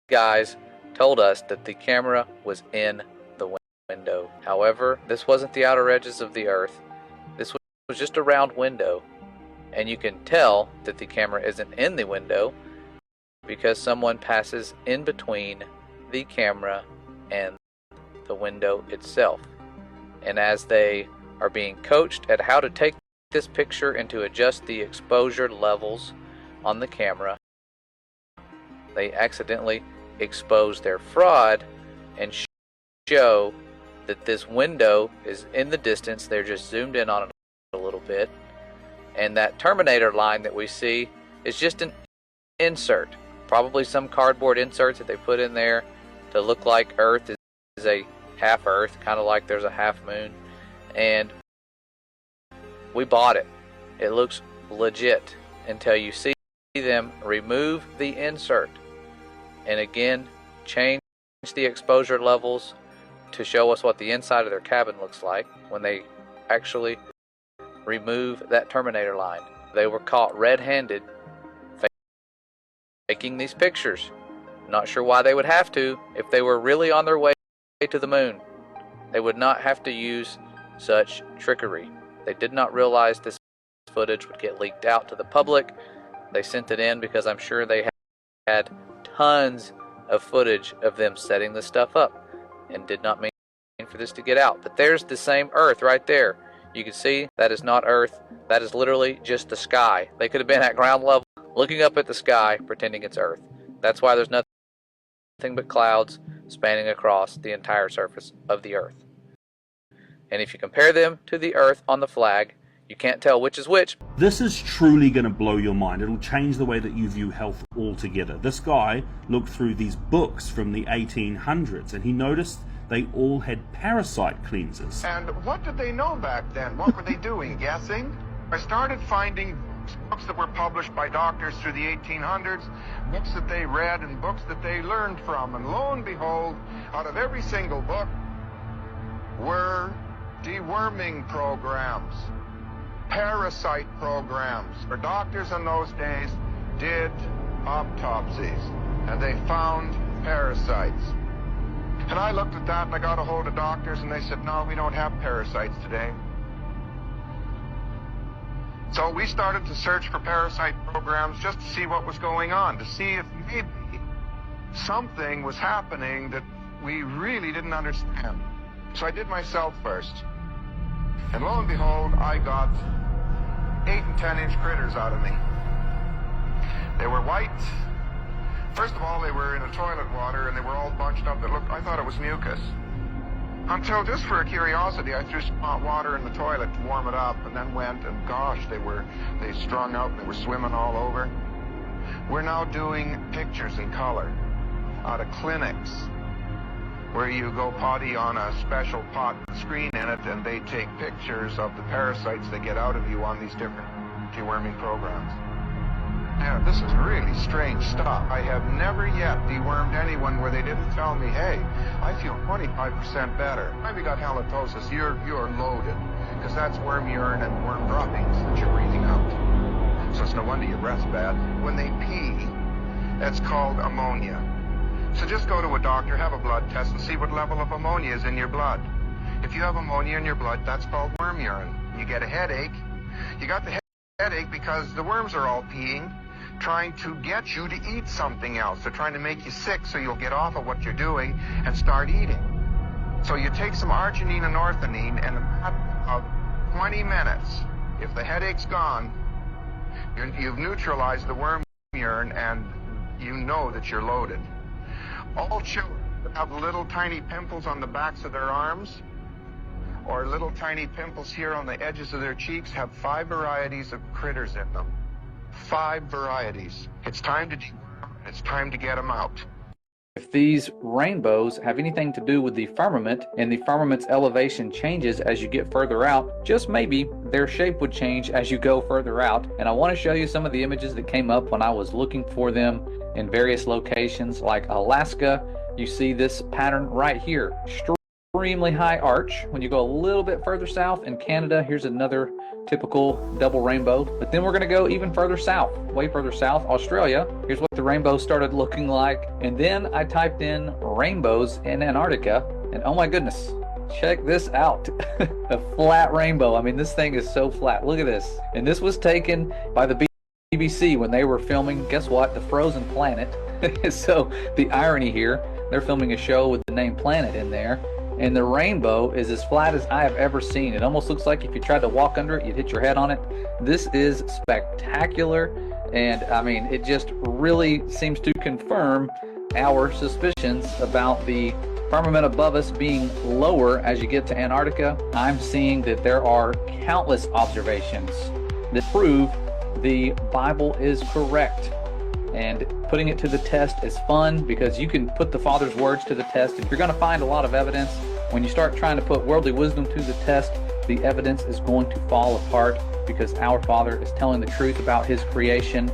guys told us that the camera was in the window. However, this wasn't the outer edges of the Earth. This was just a round window, and you can tell that the camera isn't in the window because someone passes in between the camera and the window itself. And as they are being coached at how to take this picture and to adjust the exposure levels on the camera, they accidentally expose their fraud and show that this window is in the distance. They're just zoomed in on it a little bit, and that Terminator line that we see is just an insert, probably some cardboard insert that they put in there to look like Earth is a half Earth, kind of like there's a half moon. And we bought it. It looks legit until you see them remove the insert and again change the exposure levels to show us what the inside of their cabin looks like when they actually remove that Terminator line. They were caught red-handed taking these pictures. Not sure why they would have to. If they were really on their way to the moon, they would not have to use such trickery. They did not realize this footage would get leaked out to the public. They sent it in because I'm sure they had tons of footage of them setting this stuff up and did not mean for this to get out. But there's the same Earth right there. You can see that is not Earth. That is literally just the sky. They could have been at ground level looking up at the sky pretending it's Earth. That's why there's nothing but clouds spanning across the entire surface of the Earth. And if you compare them to the Earth on the flag, you can't tell which is which. This is truly going to blow your mind. It'll change the way that you view health altogether. This guy looked through these books from the 1800s and he noticed they all had parasite cleansers. And what did they know back then? What were they doing? Guessing? I started finding books that were published by doctors through the 1800s, books that they read and books that they learned from. And lo and behold, out of every single book were deworming programs, parasite programs. For doctors in those days did autopsies and they found parasites. And I looked at that and I got a hold of doctors and they said, no, we don't have parasites today. So we started to search for parasite programs just to see what was going on, to see if maybe something was happening that we really didn't understand. So I did myself first. And lo and behold, I got 8 and 10-inch critters out of me. They were white. First of all, they were in a toilet water and they were all bunched up. I thought it was mucus. Until, just for a curiosity, I threw some hot water in the toilet to warm it up and then went and gosh, they strung out and they were swimming all over. We're now doing pictures in color out of clinics where you go potty on a special pot screen in it and they take pictures of the parasites they get out of you on these different deworming programs. Yeah, this is really strange stuff. I have never yet dewormed anyone where they didn't tell me, hey, I feel 25% better. Maybe got halitosis, you're loaded, because that's worm urine and worm droppings that you're breathing out. So it's no wonder your breath's bad. When they pee, that's called ammonia. So just go to a doctor, have a blood test, and see what level of ammonia is in your blood. If you have ammonia in your blood, that's called worm urine. You get a headache. You got the headache because the worms are all peeing, trying to get you to eat something else. They're trying to make you sick so you'll get off of what you're doing and start eating. So you take some arginine and orthodine, and in about 20 minutes, if the headache's gone, you've neutralized the worm urine and you know that you're loaded. All children that have little tiny pimples on the backs of their arms or little tiny pimples here on the edges of their cheeks have 5 varieties of critters in them. 5 varieties. It's time to deworm. It's time to get them out. If these rainbows have anything to do with the firmament and the firmament's elevation changes as you get further out, just maybe their shape would change as you go further out. And I want to show you some of the images that came up when I was looking for them in various locations like Alaska. You see this pattern right here, extremely high arch. When you go a little bit further south in Canada, here's another typical double rainbow. But then we're going to go even further south, way further south, Australia. Here's what the rainbow started looking like. And then I typed in rainbows in Antarctica, and oh my goodness, check this out. A flat rainbow. I mean, this thing is so flat. Look at this. And this was taken by the BBC when they were filming, guess what, The Frozen Planet. So the irony here, they're filming a show with the name Planet in there, and the rainbow is as flat as I have ever seen. It almost looks like if you tried to walk under it, you'd hit your head on it. This is spectacular, and I mean, it just really seems to confirm our suspicions about the firmament above us being lower as you get to Antarctica. I'm seeing that there are countless observations that prove the Bible is correct. And putting it to the test is fun because you can put the Father's words to the test. If you're going to find a lot of evidence, when you start trying to put worldly wisdom to the test, the evidence is going to fall apart because our Father is telling the truth about His creation.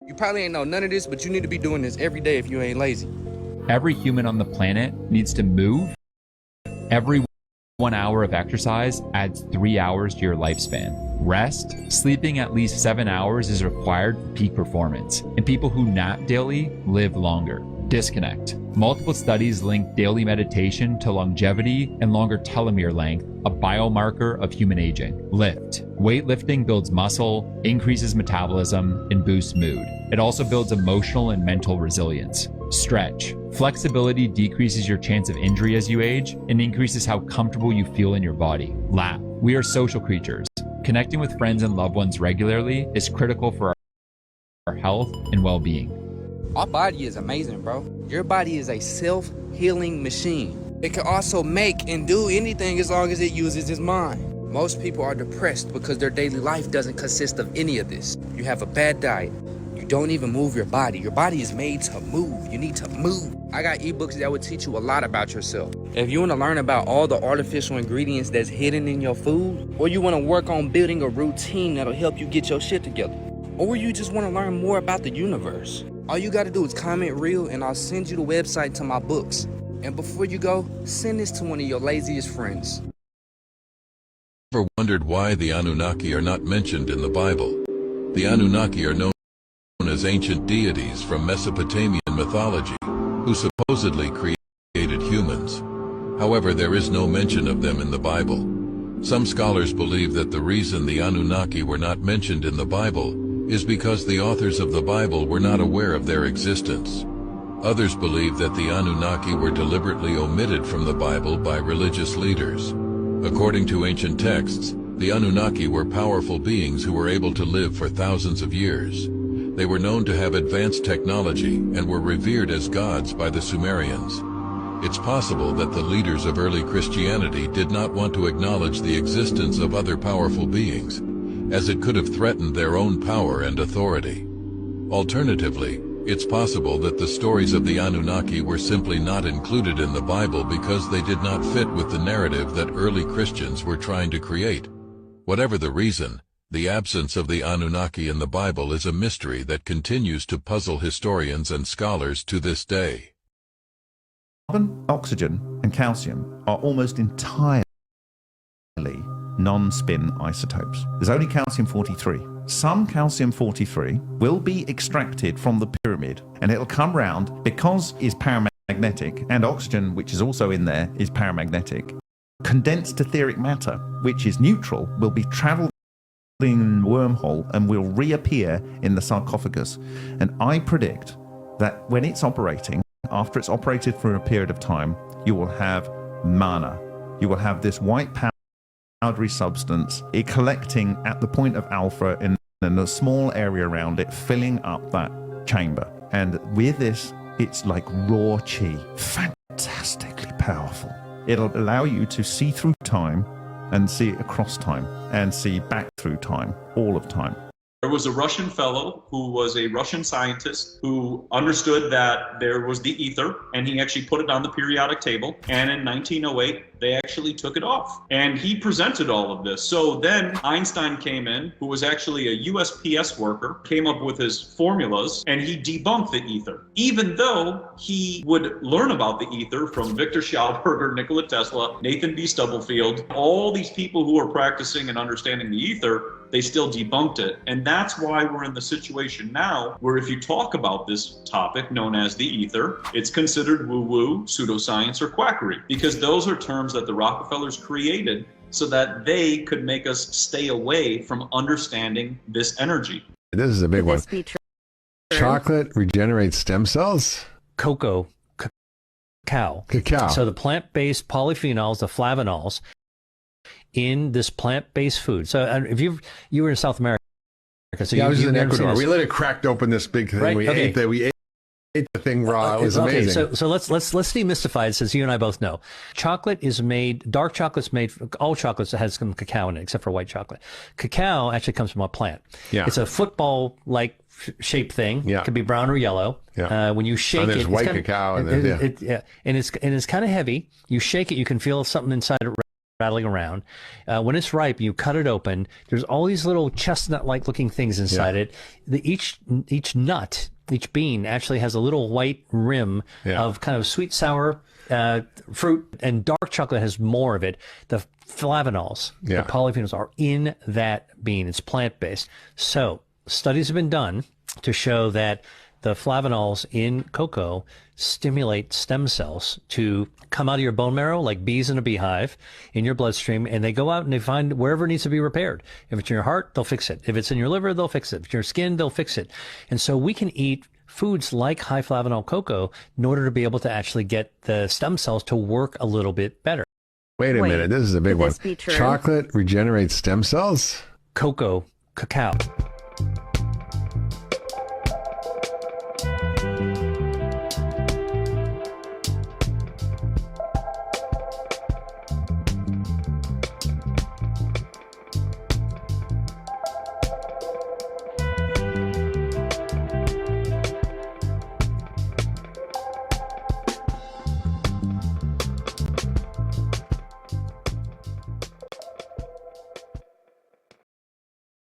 You probably ain't know none of this, but you need to be doing this every day if you ain't lazy. Every human on the planet needs to move. Every 1 hour of exercise adds 3 hours to your lifespan. Rest, sleeping at least 7 hours is required for peak performance, and people who nap daily live longer. Disconnect. Multiple studies link daily meditation to longevity and longer telomere length, a biomarker of human aging. Lift. Weightlifting builds muscle, increases metabolism, and boosts mood. It also builds emotional and mental resilience. Stretch. Flexibility decreases your chance of injury as you age and increases how comfortable you feel in your body. Laugh. We are social creatures. Connecting with friends and loved ones regularly is critical for our health and well-being. Our body is amazing, bro. Your body is a self-healing machine. It can also make and do anything as long as it uses its mind. Most people are depressed because their daily life doesn't consist of any of this. You have a bad diet. You don't even move your body. Your body is made to move. You need to move. I got ebooks that will teach you a lot about yourself. If you want to learn about all the artificial ingredients that's hidden in your food, or you want to work on building a routine that'll help you get your shit together, or you just want to learn more about the universe, all you got to do is comment real and I'll send you the website to my books. And before you go, send this to one of your laziest friends. Ever wondered why the Anunnaki are not mentioned in the Bible? The Anunnaki are known as ancient deities from Mesopotamian mythology, who supposedly created humans. However, there is no mention of them in the Bible. Some scholars believe that the reason the Anunnaki were not mentioned in the Bible is because the authors of the Bible were not aware of their existence. Others believe that the Anunnaki were deliberately omitted from the Bible by religious leaders. According to ancient texts, the Anunnaki were powerful beings who were able to live for thousands of years. They were known to have advanced technology and were revered as gods by the Sumerians. It's possible that the leaders of early Christianity did not want to acknowledge the existence of other powerful beings, as it could have threatened their own power and authority. Alternatively, it's possible that the stories of the Anunnaki were simply not included in the Bible because they did not fit with the narrative that early Christians were trying to create. Whatever the reason, the absence of the Anunnaki in the Bible is a mystery that continues to puzzle historians and scholars to this day. Carbon, oxygen, and calcium are almost entirely non-spin isotopes. There's only calcium-43. Some calcium-43 will be extracted from the pyramid, and it'll come round because it's paramagnetic, and oxygen, which is also in there, is paramagnetic. Condensed etheric matter, which is neutral, will be traveled in wormhole and will reappear in the sarcophagus. And I predict that when it's operating, after it's operated for a period of time, you will have mana. You will have this white powdery substance, it collecting at the point of alpha in a small area around it, filling up that chamber. And with this, it's like raw chi, fantastically powerful. It'll allow you to see through time and see across time and see back through time, all of time. There was a Russian fellow who was a Russian scientist who understood that there was the ether, and he actually put it on the periodic table. And in 1908, they actually took it off. And he presented all of this. So then Einstein came in, who was actually a USPS worker, came up with his formulas, and he debunked the ether. Even though he would learn about the ether from Victor Schauberger, Nikola Tesla, Nathan B. Stubblefield, all these people who are practicing and understanding the ether, they still debunked it. And that's why we're in the situation now where if you talk about this topic known as the ether, it's considered woo-woo, pseudoscience, or quackery, because those are terms that the Rockefellers created so that they could make us stay away from understanding this energy. This is a big one. Chocolate regenerates stem cells? Cocoa, cacao. Cacao. So the plant-based polyphenols, the flavonols, in this plant-based food. So if you were in South America, so yeah, I was in Ecuador. We let it cracked open this big thing. Right? We ate that. We ate the thing raw. It was amazing. Okay, so let's demystify it, since you and I both know. Chocolate is made, dark chocolate's made, all chocolates has some cacao in it, except for white chocolate. Cacao actually comes from a plant. Yeah. It's a football-like shaped thing. Yeah. It could be brown or yellow. Yeah. When you shake and there's it, white it's kinda, cacao. And and it's kind of heavy. You shake it, you can feel something inside it rattling around. When it's ripe, you cut it open. There's all these little chestnut-like looking things inside it. Each nut, each bean actually has a little white rim of kind of sweet, sour fruit, and dark chocolate has more of it. The flavonols, the polyphenols are in that bean. It's plant-based. So studies have been done to show that the flavonols in cocoa stimulate stem cells to come out of your bone marrow like bees in a beehive in your bloodstream, and they go out and they find wherever it needs to be repaired. If it's in your heart, they'll fix it. If it's in your liver, they'll fix it. If it's in your skin, they'll fix it. And so we can eat foods like high flavanol cocoa in order to be able to actually get the stem cells to work a little bit better. Wait a minute, this is a big one. Chocolate regenerates stem cells? Cocoa, cacao.